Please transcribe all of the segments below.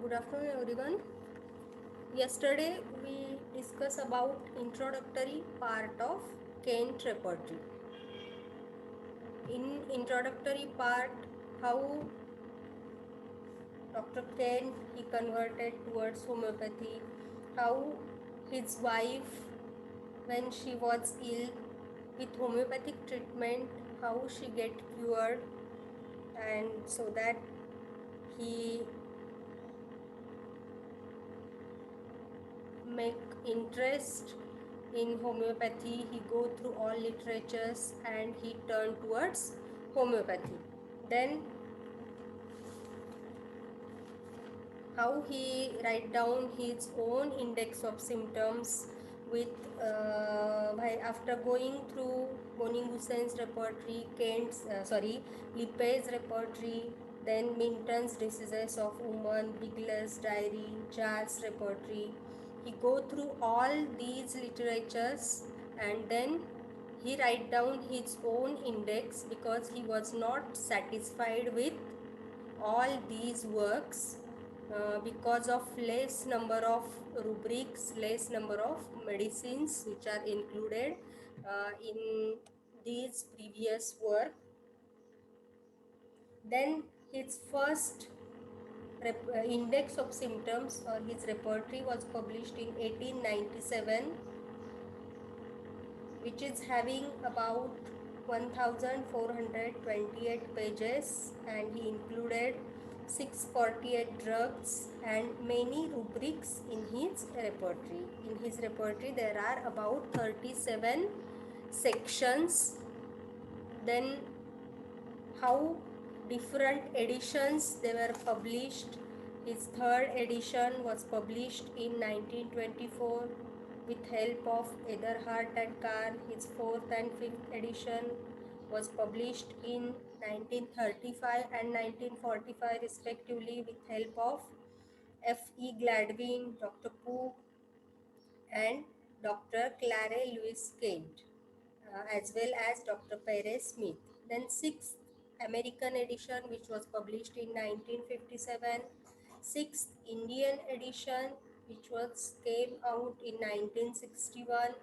Good afternoon, everyone. Yesterday we discussed about introductory part of Kent repertory. In introductory part, how Dr. Kent he converted towards homeopathy, how his wife when she was ill with homeopathic treatment, how she get cured, and so that he make interest in homeopathy, he go through all literatures and he turned towards homeopathy. Then how he write down his own index of symptoms with after going through Bonning-Hussein's repertory, Lippé's repertory, then Minton's diseases of women, Bigler's diary, Jar's repertory. He go through all these literatures and then he write down his own index because he was not satisfied with all these works because of less number of rubrics, less number of medicines which are included in these previous work. Then his first index of symptoms or his repertory was published in 1897, which is having about 1428 pages, and he included 648 drugs and many rubrics in his repertory. In his repertory there are about 37 sections. Then how different editions they were published. His third edition was published in 1924 with help of Eberhard and Kahn. His fourth and fifth edition was published in 1935 and 1945 respectively with help of F. E. Gladwin, Dr. Pook and Dr. Clare Lewis Kent, as well as Dr. Perez Smith. Then sixth American edition, which was published in 1957. Sixth Indian edition, which was came out in 1961.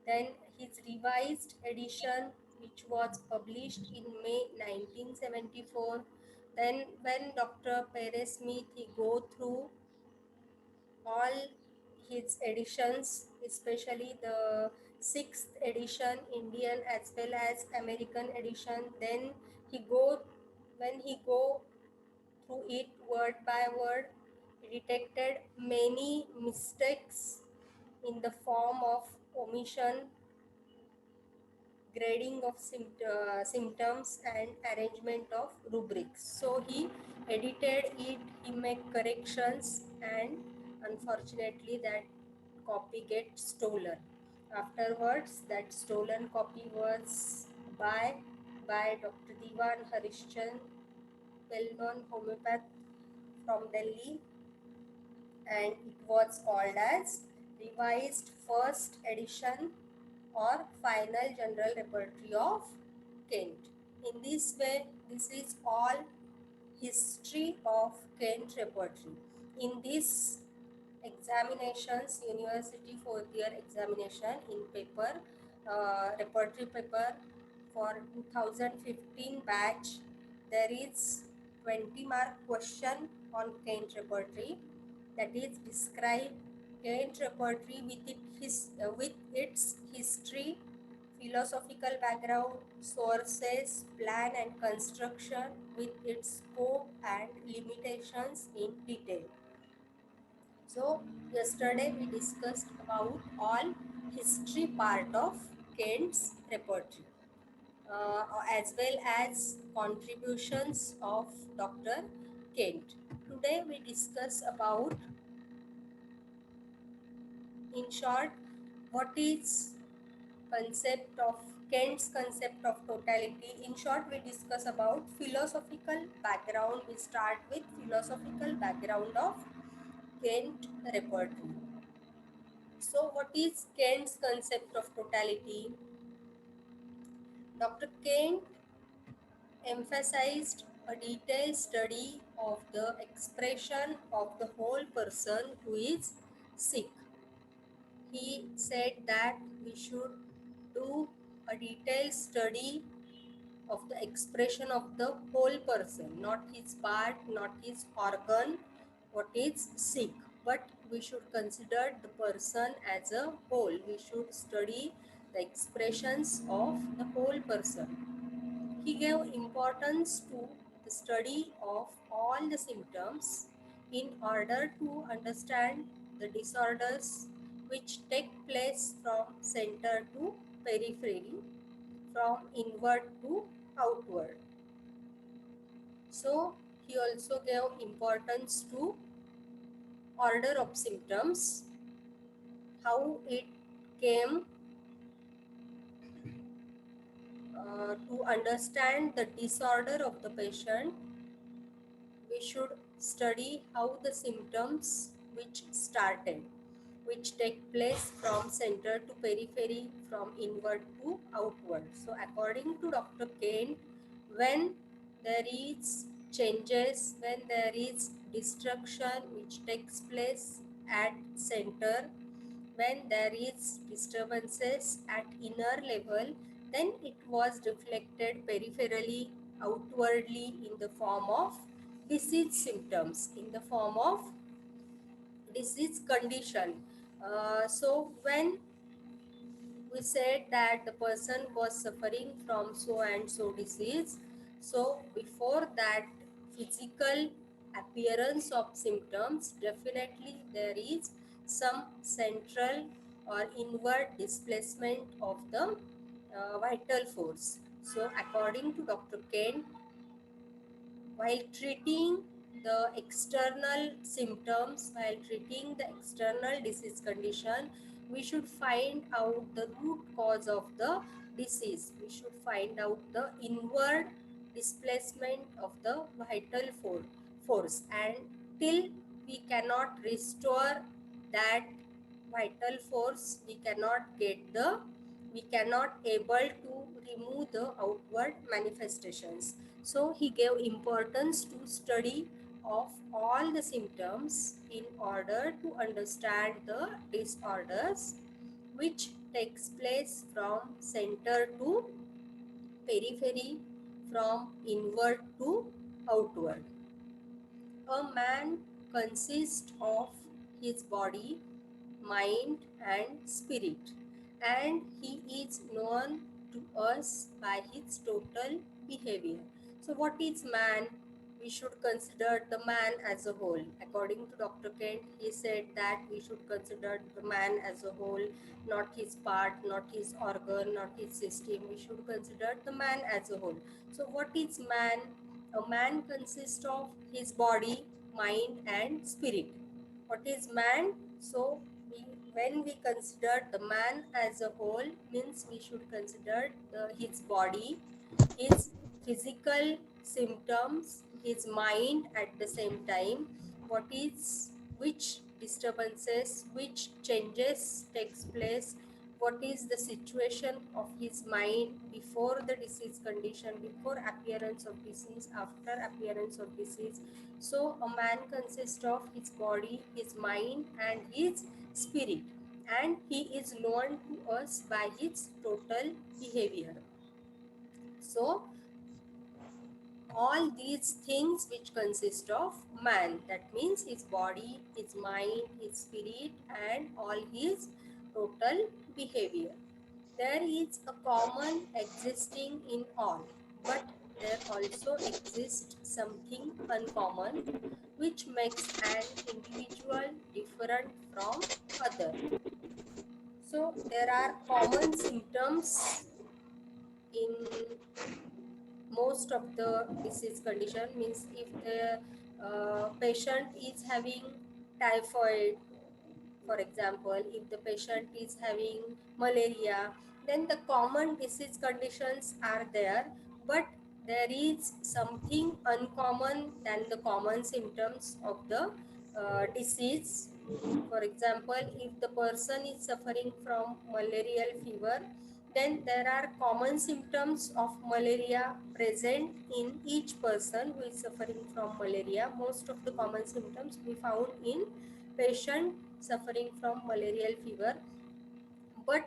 Then his revised edition, which was published in May 1974. Then when Dr. Perez Smith he go through all his editions, especially the sixth edition Indian as well as American edition. Then when he go through it word by word, he detected many mistakes in the form of omission, grading of symptoms and arrangement of rubrics. So he edited it, he made corrections, and unfortunately that copy gets stolen. Afterwards that stolen copy was by Dr. Diwan Harishchand, well-known homeopath from Delhi, and it was called as revised first edition or final general repertory of Kent. In this way, this is all history of Kent repertory. In this examinations, university fourth year examination in paper, repertory paper for 2015 batch, there is 20 mark question on Kent repertory, that is describe Kent repertory with its history, philosophical background, sources, plan and construction with its scope and limitations in detail. So yesterday we discussed about all history part of Kent's repertory, as well as contributions of Dr. Kent. Today we discuss about, in short, what is concept of Kent's concept of totality. In short, we discuss about philosophical background. We start with philosophical background of Kent repertory. So, what is Kent's concept of totality? Dr. Kent emphasized a detailed study of the expression of the whole person who is sick. He said that we should do a detailed study of the expression of the whole person, not his part, not his organ, what is sick, but we should consider the person as a whole. We should study the expressions of the whole person. He gave importance to the study of all the symptoms in order to understand the disorders which take place from center to periphery, from inward to outward. So he also gave importance to order of symptoms, how it came to understand the disorder of the patient. We should study how the symptoms which started, which take place from center to periphery, from inward to outward. So according to Dr. Kane, when there is changes, when there is destruction which takes place at center, when there is disturbances at inner level, then it was reflected peripherally, outwardly, in the form of disease symptoms, in the form of disease condition. So when we said that the person was suffering from so and so disease, so before that physical appearance of symptoms, definitely there is some central or inward displacement of the vital force. So according to Dr. Kent, while treating the external symptoms, while treating the external disease condition, we should find out the root cause of the disease. We should find out the inward displacement of the vital force, and till we cannot restore that vital force, we cannot able to remove the outward manifestations. So he gave importance to study of all the symptoms in order to understand the disorders which takes place from center to periphery, from inward to outward. A man consists of his body, mind, and spirit, and he is known to us by his total behavior. So, what is man? We should consider the man as a whole. According to Dr. Kent, he said that we should consider the man as a whole, not his part, not his organ, not his system. We should consider the man as a whole. So, what is man? A man consists of his body, mind, and spirit. What is man? So, when we consider the man as a whole, means we should consider his body, his physical symptoms, his mind at the same time, what is, which disturbances, which changes takes place, what is the situation of his mind before the disease condition, before appearance of disease, after appearance of disease. So a man consists of his body, his mind, and his spirit, and he is known to us by his total behavior. So all these things which consist of man, that means his body, his mind, his spirit, and all his total behavior. There is a common existing in all, but there also exists something uncommon which makes an individual different from other. So there are common symptoms in most of the disease condition. Means if the patient is having typhoid, for example, if the patient is having malaria, then the common disease conditions are there, but there is something uncommon than the common symptoms of the disease. For example, if the person is suffering from malarial fever, Then there are common symptoms of malaria present in each person who is suffering from malaria. Most of the common symptoms we found in patient suffering from malarial fever. But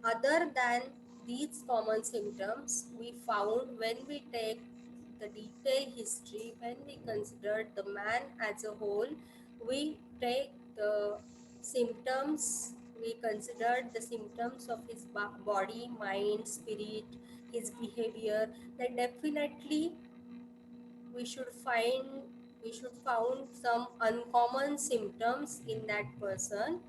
other than these common symptoms, we found when we take the detailed history, when we consider the man as a whole, we take the symptoms, we considered the symptoms of his body, mind, spirit, his behavior, then definitely we should find we should found some uncommon symptoms in that person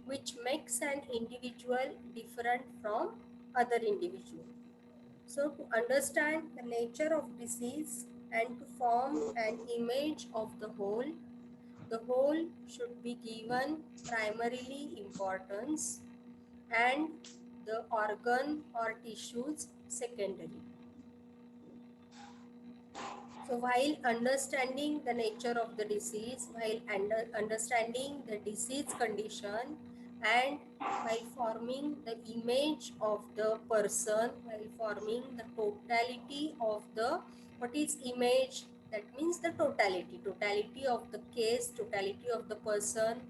which makes an individual different from other individual. So to understand the nature of disease and to form an image of the whole should be given primarily importance and the organ or tissues secondary. So while understanding the nature of the disease, while understanding the disease condition, and while forming the image of the person, while forming the totality of the, what is image? That means the totality of the case, totality of the person.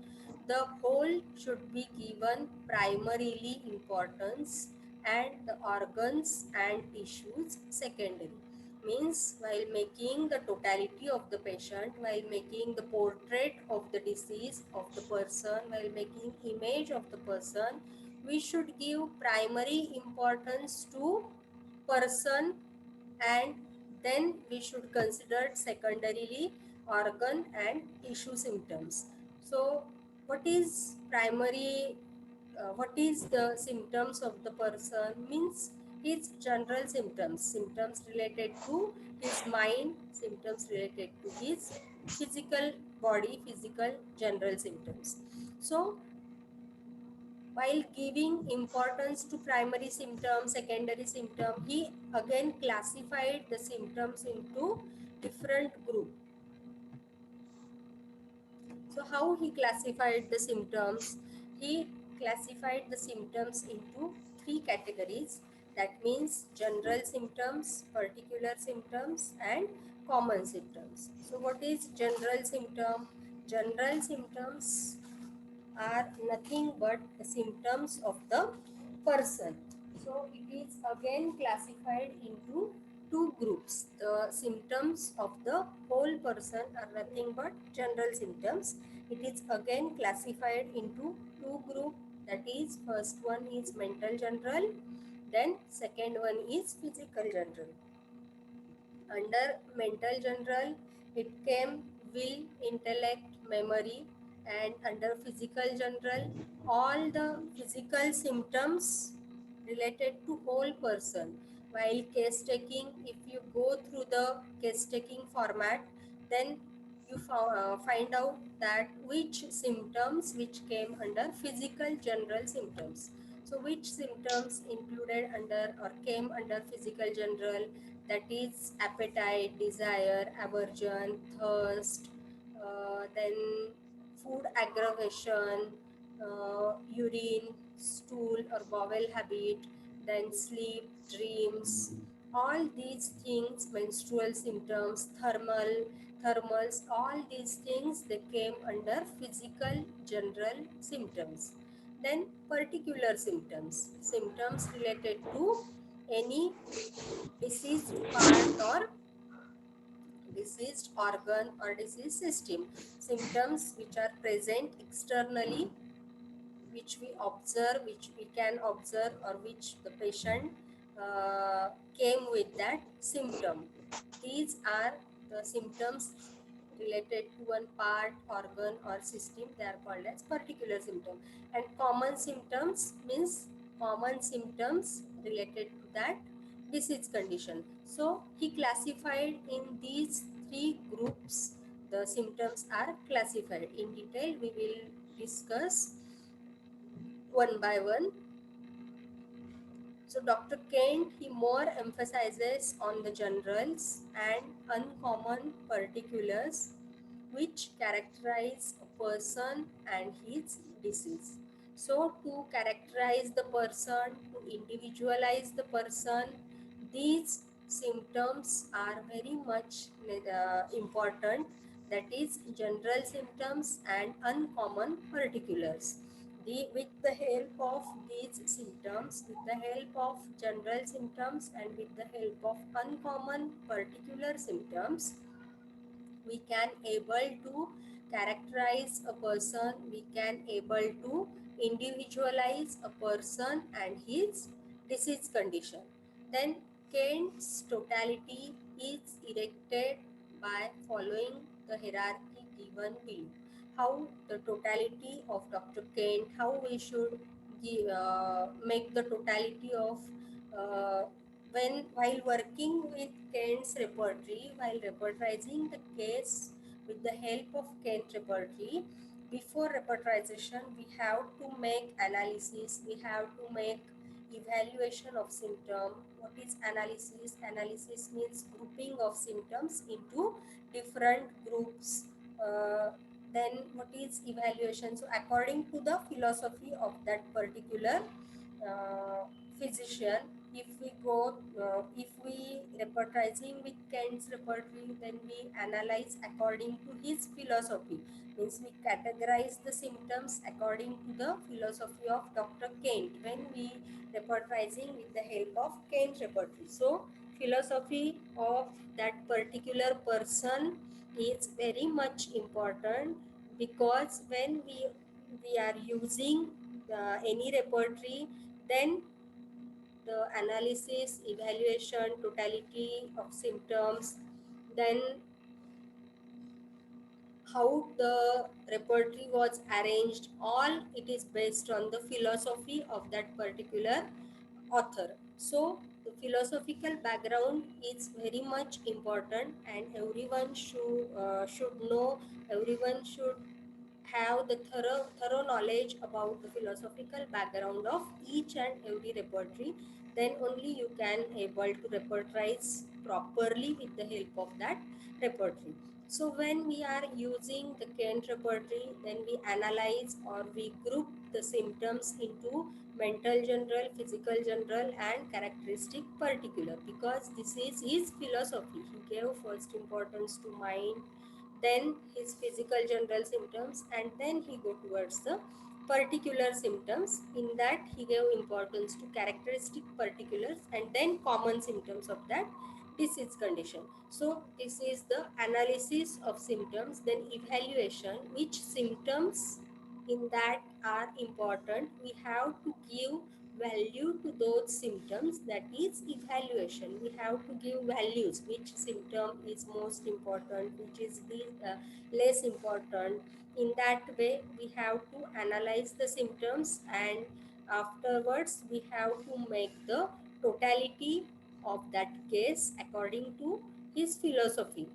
The whole should be given primarily importance and the organs and tissues secondary. Means while making the totality of the patient, while making the portrait of the disease of the person, while making image of the person, we should give primary importance to person, and then we should consider secondarily organ and tissue symptoms. So what is primary, what is the symptoms of the person? Means his general symptoms related to his mind, symptoms related to his physical body, physical general symptoms. So while giving importance to primary symptom, secondary symptom, he again classified the symptoms into different group. So how he classified the symptoms? He classified the symptoms into three categories. That means general symptoms, particular symptoms, and common symptoms. So what is general symptom? General symptoms are nothing but the symptoms of the person. So it is again classified into two groups. The symptoms of the whole person are nothing but general symptoms. It is again classified into two groups. That is, first one is mental general, then second one is physical general. Under mental general, it came will, intellect, memory, and under physical general, all the physical symptoms related to whole person. While case taking, if you go through the case taking format, then you find out that which symptoms which came under physical general symptoms. So which symptoms included under or came under physical general? That is appetite, desire, aversion, thirst, then food aggravation, urine, stool or bowel habit, then sleep, dreams, all these things, menstrual symptoms, thermals, all these things they came under physical general symptoms. Then particular symptoms related to any diseased part or diseased organ or disease system, symptoms which are present externally, which we observe, which we can observe, or which the patient came with that symptom. These are the symptoms related to one part, organ, or system. They are called as particular symptom. And common symptoms means common symptoms related to that disease condition. So he classified in these three groups. The symptoms are classified. In detail, we will discuss one by one. So Dr. Kent, he more emphasizes on the generals and uncommon particulars which characterize a person and his disease. So to characterize the person, to individualize the person, these symptoms are very much important. That is general symptoms and uncommon particulars. With the help of these symptoms, with the help of general symptoms and with the help of uncommon particular symptoms, we can able to characterize a person, we can able to individualize a person and his disease condition. Then Kent's totality is erected by following the hierarchy given below. How the totality of Dr. Kent, how we should make the totality of uh, when while working with Kent's repertory, while repertorizing the case with the help of Kent repertory, before repertorization, we have to make analysis, we have to make evaluation of symptom. What is analysis? Analysis means grouping of symptoms into different groups. Then what is evaluation? So according to the philosophy of that particular uh, physician, if we repertorizing with Kent's repertory, then we analyze according to his philosophy. Means we categorize the symptoms according to the philosophy of Dr. Kent when we repertorizing with the help of Kent repertory. So philosophy of that particular person is very much important, because when we are using any repertory, then the analysis, evaluation, totality of symptoms, then how the repertory was arranged, all it is based on the philosophy of that particular author. So the philosophical background is very much important, and everyone should know, everyone should have the thorough knowledge about the philosophical background of each and every repertory. Then only you can able to repertorize properly with the help of that repertory. So when we are using the Kent repertory, then we analyze or we group the symptoms into mental general, physical general and characteristic particular, because this is his philosophy. He gave first importance to mind, then his physical general symptoms, and then he go towards the particular symptoms. In that he gave importance to characteristic particulars and then common symptoms of that disease condition. So this is the analysis of symptoms. Then evaluation, which symptoms in that are important, we have to give value to those symptoms. That is evaluation. We have to give values, which symptom is most important, which is the less important. In that way we have to analyze the symptoms, and afterwards we have to make the totality of that case according to his philosophy.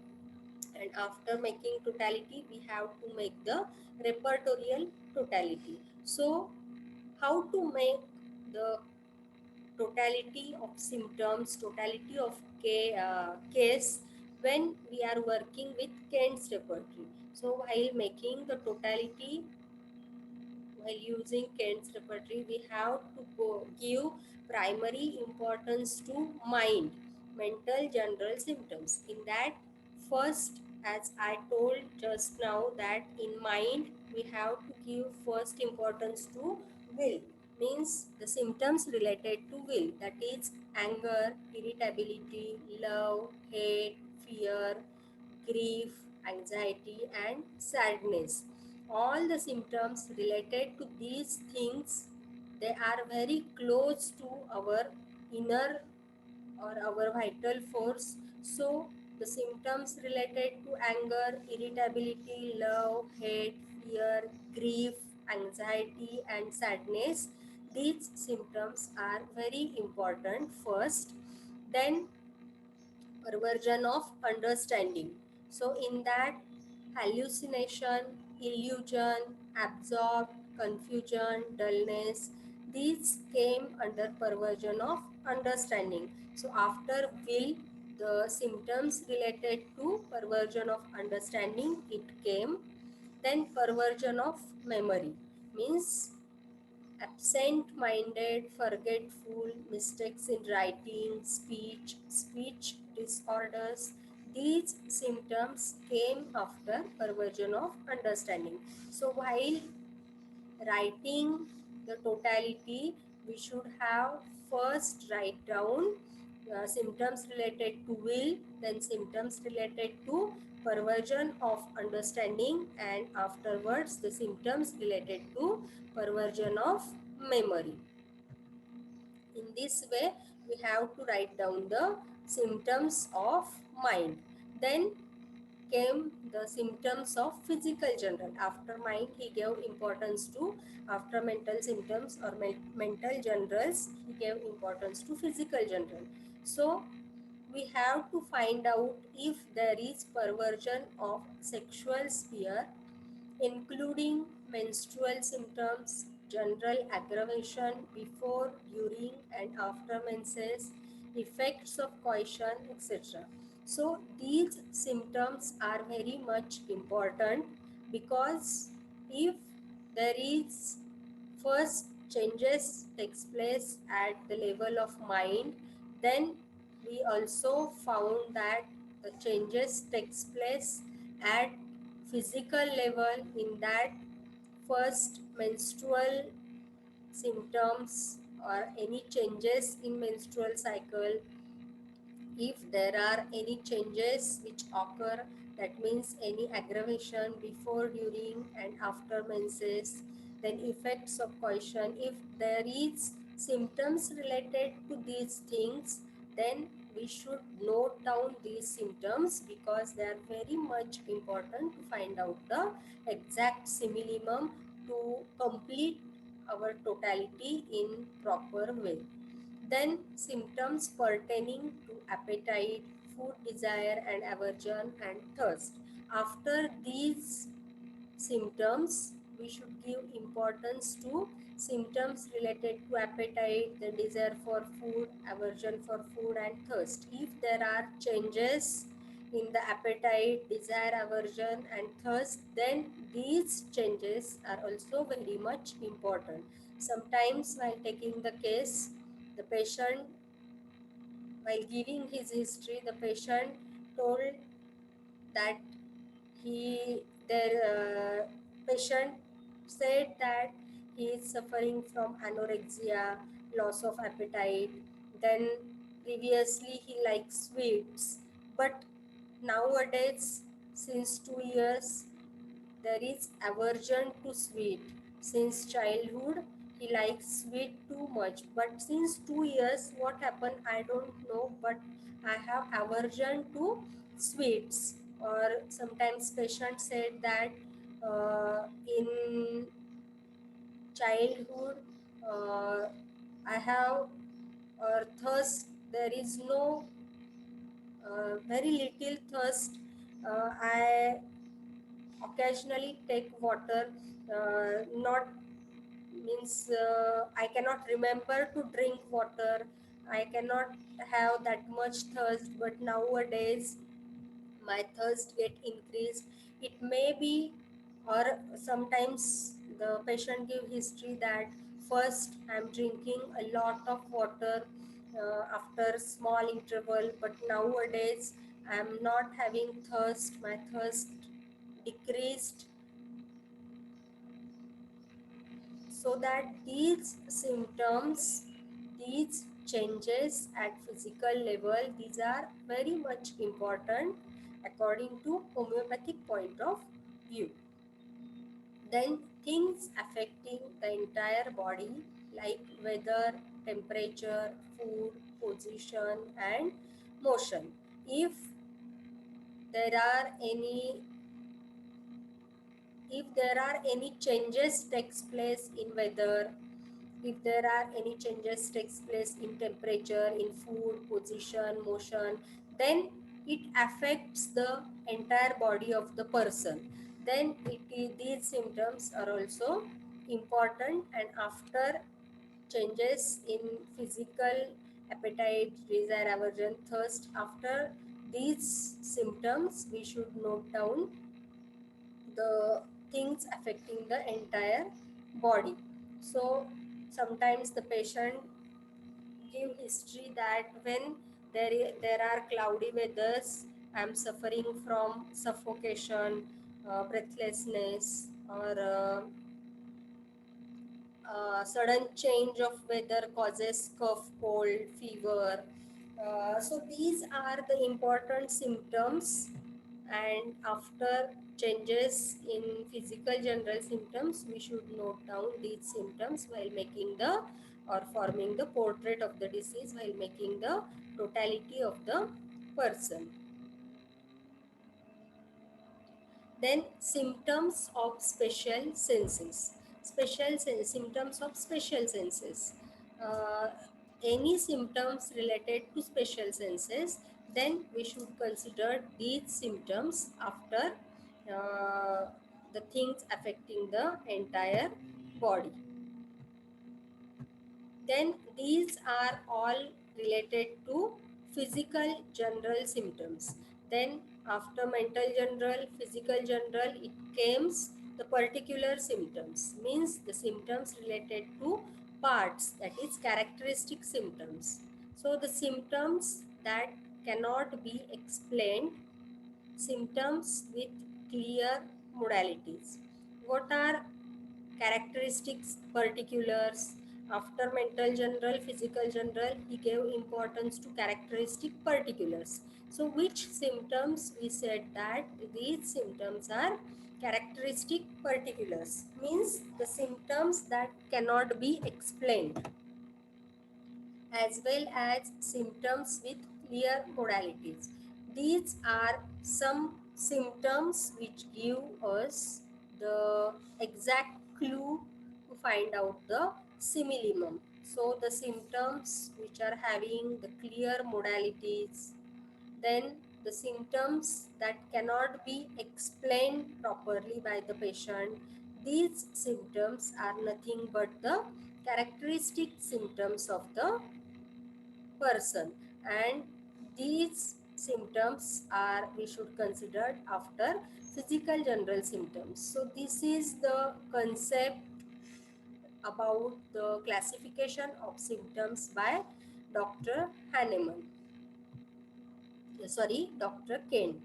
And after making totality we have to make the repertorial totality. So how to make the totality of symptoms, totality of case when we are working with Kent's repertory? So while making the totality, while using Kent's repertory, we have to give primary importance to mind, mental general symptoms. In that, first, as I told just now, that in mind we have to give first importance to will, means the symptoms related to will, that is anger, irritability, love, hate, fear, grief, anxiety, and sadness. All the symptoms related to these things, they are very close to our inner or our vital force. So the symptoms related to anger, irritability, love, hate, fear, grief, anxiety, and sadness, these symptoms are very important first. Then perversion of understanding. So in that, hallucination, illusion, absorb, confusion, dullness, these came under perversion of understanding. So after will, the symptoms related to perversion of understanding, it came. Then perversion of memory, means absent-minded, forgetful, mistakes in writing, speech disorders. These symptoms came after perversion of understanding. So while writing the totality, we should have first write down symptoms related to will, then symptoms related to perversion of understanding, and afterwards the symptoms related to perversion of memory. In this way, we have to write down the symptoms of mind. Then came the symptoms of physical general. After mind, he gave importance to, after mental symptoms or mental generals, he gave importance to physical general. So we have to find out if there is perversion of sexual sphere, including menstrual symptoms, general aggravation before, during, and after menses, effects of coition, etc. So, these symptoms are very much important, because if there is first changes takes place at the level of mind, then we also found that the changes takes place at physical level, in that first menstrual symptoms or any changes in menstrual cycle, if there are any changes which occur, that means any aggravation before, during, and after menses, then effects of coition, if there is symptoms related to these things, then we should note down these symptoms, because they are very much important to find out the exact simillimum to complete our totality in proper way. Then symptoms pertaining to appetite, food desire and aversion, and thirst. After these symptoms, we should give importance to symptoms related to appetite, the desire for food, aversion for food, and thirst. If there are changes in the appetite, desire, aversion, and thirst, then these changes are also very much important. Sometimes while taking the case, the patient, while giving his history, the patient told that he, their patient said that he is suffering from anorexia, loss of appetite. Then previously he likes sweets, but nowadays, since 2 years, there is aversion to sweet. Since childhood, he likes sweet too much. But since 2 years, what happened? I don't know. But I have aversion to sweets. Or sometimes patients said that in childhood, uh, I have thirst. There is no very little thirst. I occasionally take water, not means I cannot remember to drink water. I cannot have that much thirst, but nowadays my thirst get increased. It may be, or sometimes the patient give history that first I'm drinking a lot of water after small interval, but nowadays I'm not having thirst. My thirst decreased. So that these symptoms, these changes at physical level, these are very much important according to homeopathic point of view. Then things affecting the entire body, like weather, temperature, food, position, and motion. If there are any, if there are any changes takes place in weather, if there are any changes takes place in temperature, in food, position, motion, then it affects the entire body of the person. Then these symptoms are also important. And after changes in physical appetite, desire, aversion, thirst, after these symptoms we should note down the things affecting the entire body. So Sometimes the patient give history that when there are cloudy weathers, I'm suffering from suffocation, breathlessness, or sudden change of weather causes cough, cold, fever. So these are the important symptoms, and after changes in physical general symptoms, we should note down these symptoms while making the or forming the portrait of the disease, while making the totality of the person. Then symptoms of special senses. Symptoms of special senses. Uh, any symptoms related to special senses, then we should consider these symptoms after the things affecting the entire body. Then these are all related to physical general symptoms. Then after mental general, physical general, it comes the particular symptoms, means the symptoms related to parts, that is characteristic symptoms. So the symptoms that cannot be explained, symptoms with clear modalities. What are characteristics, particulars? After mental general, physical general, he gave importance to characteristic particulars. So which symptoms? We said that these symptoms are characteristic particulars, means the symptoms that cannot be explained, as well as symptoms with clear modalities. These are some symptoms which give us the exact clue to find out the similimum. So the symptoms which are having the clear modalities, then the symptoms that cannot be explained properly by the patient, these symptoms are nothing but the characteristic symptoms of the person, and these symptoms are we should consider after physical general symptoms. So this is the concept about the classification of symptoms by Dr. Hahnemann, Dr. Kent.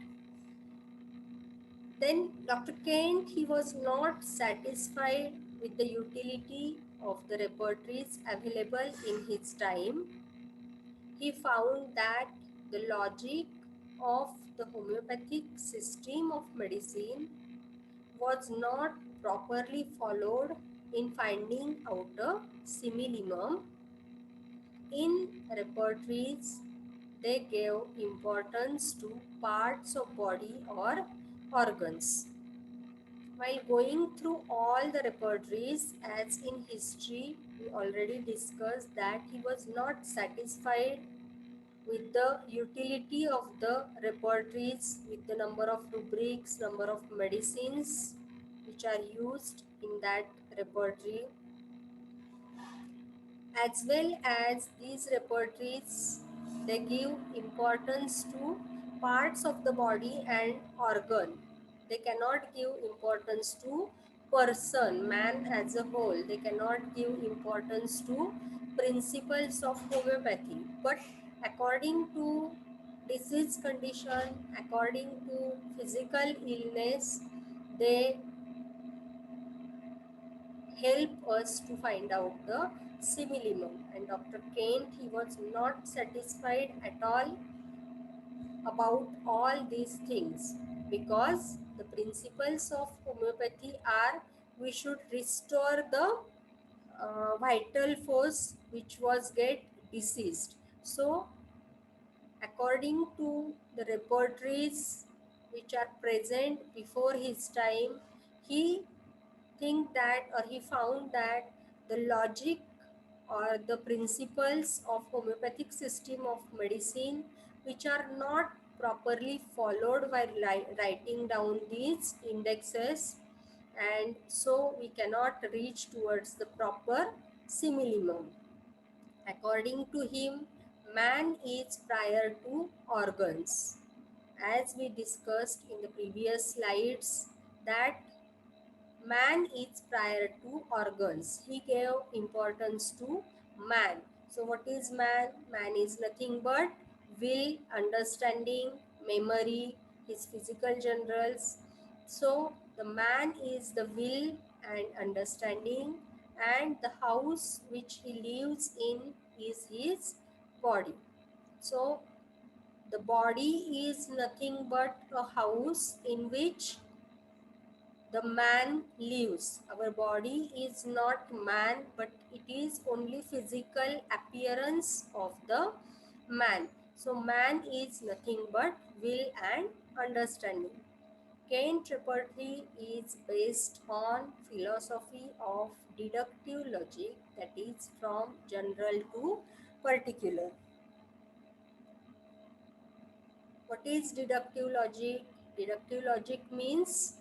Then Dr. Kent, he was not satisfied with the utility of the repertories available in his time. He found that the logic of the homeopathic system of medicine was not properly followed in finding out a similimum. In repertories, they gave importance to parts of body or organs. While going through all the repertories, as in history, we already discussed that he was not satisfied with the utility of the repertories, with the number of rubrics, number of medicines which are used in that repertory, as well as these repertories, they give importance to parts of the body and organ. They cannot give importance to person, man as a whole. They cannot give importance to principles of homeopathy. But according to disease condition, according to physical illness, they help us to find out the similimum. And Dr. Kent, he was not satisfied at all about all these things, because the principles of homeopathy are we should restore the vital force which was get diseased. So according to the repertories which are present before his time, he think that, or he found that the logic or the principles of homeopathic system of medicine which are not properly followed while writing down these indexes, and so we cannot reach towards the proper similimum. According to him, man is prior to organs. As we discussed in the previous slides, that Man is prior to organs. He gave importance to man. So what is man? Man is nothing but will, understanding, memory, his physical generals. So the man is the will and understanding, and the house which he lives in is his body. So the body is nothing but a house in which the man lives. Our body is not man, but it is only physical appearance of the man. So man is nothing but will and understanding. Kant repertory is based on philosophy of deductive logic, that is from general to particular. What is deductive logic? Deductive logic means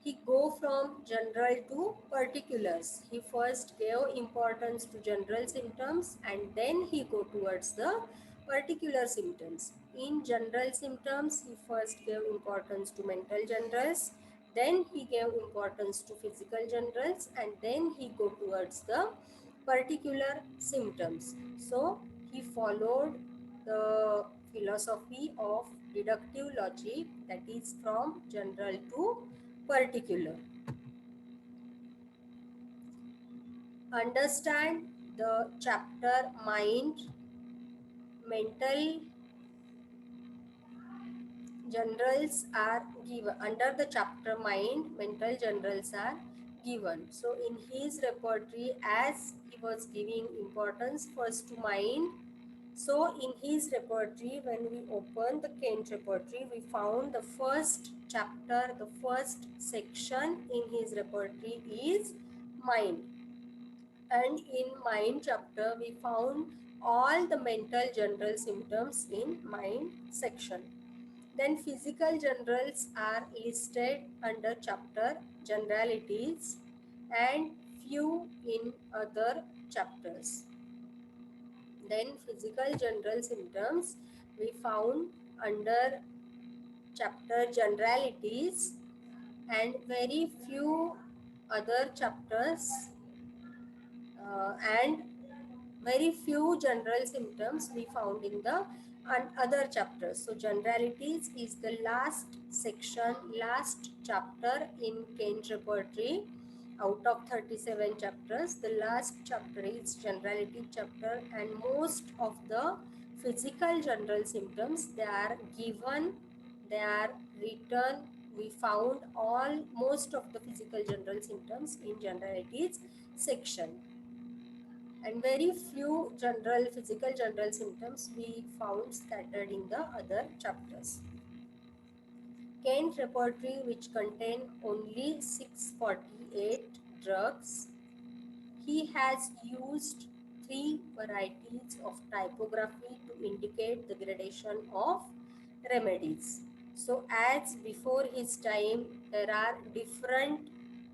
he go from general to particulars. He first gave importance to general symptoms and then he go towards the particular symptoms. In general symptoms, he first gave importance to mental generals, then he gave importance to physical generals, and then he go towards the particular symptoms. So he followed the philosophy of deductive logic, that is from general to particular. Understand the chapter mind. Mental generals are given under the chapter mind. Mental generals are given. So in his repertory, as he was giving importance first to mind, so in his repertory, when we open the Kant repertory, we found the first chapter, the first section in his repertory is mind. And in mind chapter, we found all the mental general symptoms in mind section. Then physical generals are listed under chapter generalities and few in other chapters. Then physical general symptoms we found under chapter generalities and very few other chapters, and very few general symptoms we found in the other chapters. So generalities is the last section, last chapter in Kant repertory. Out of 37 chapters, the last chapter is generality chapter, and most of the physical general symptoms, they are given, they are written. We found all most of the physical general symptoms in generalities section, and very few general physical general symptoms we found scattered in the other chapters. Kant repertory, which contain only 648 drugs, he has used three varieties of typography to indicate the gradation of remedies. So as before his time, there are different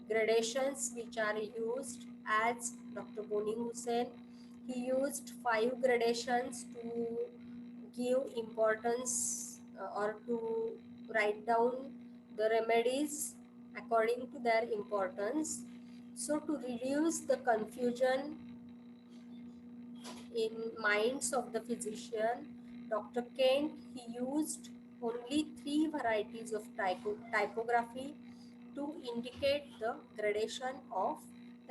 gradations which are used. As Dr. Boni Hussain, he used 5 gradations to give importance, or to write down the remedies according to their importance. So to reduce the confusion in minds of the physician, Dr. Kent, he used only 3 varieties of typography to indicate the gradation of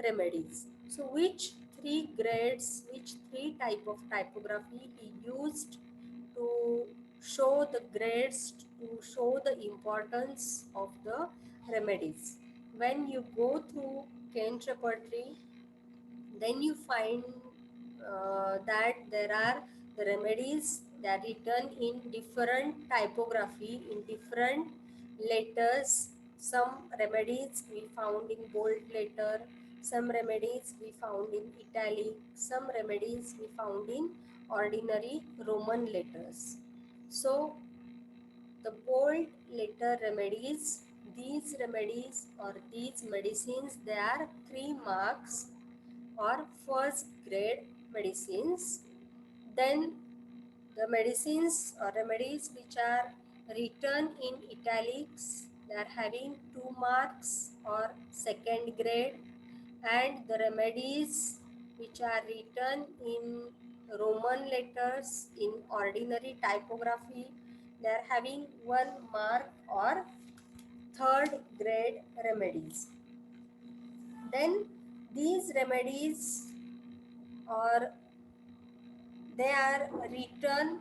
remedies. So which 3 grades, which 3 type of typography he used to show the grades, to show the importance of the remedies? When you go through Kent repertory, then you find that there are the remedies that are written in different typography, in different letters. Some remedies we found in bold letter, some remedies we found in italic, some remedies we found in ordinary Roman letters. So the bold letter remedies, these remedies or these medicines, they are 3 marks or first grade medicines. Then the medicines or remedies which are written in italics, they are having 2 marks or second grade, and the remedies which are written in Roman letters in ordinary typography, they are having 1 mark or third grade remedies. Then these remedies or they are written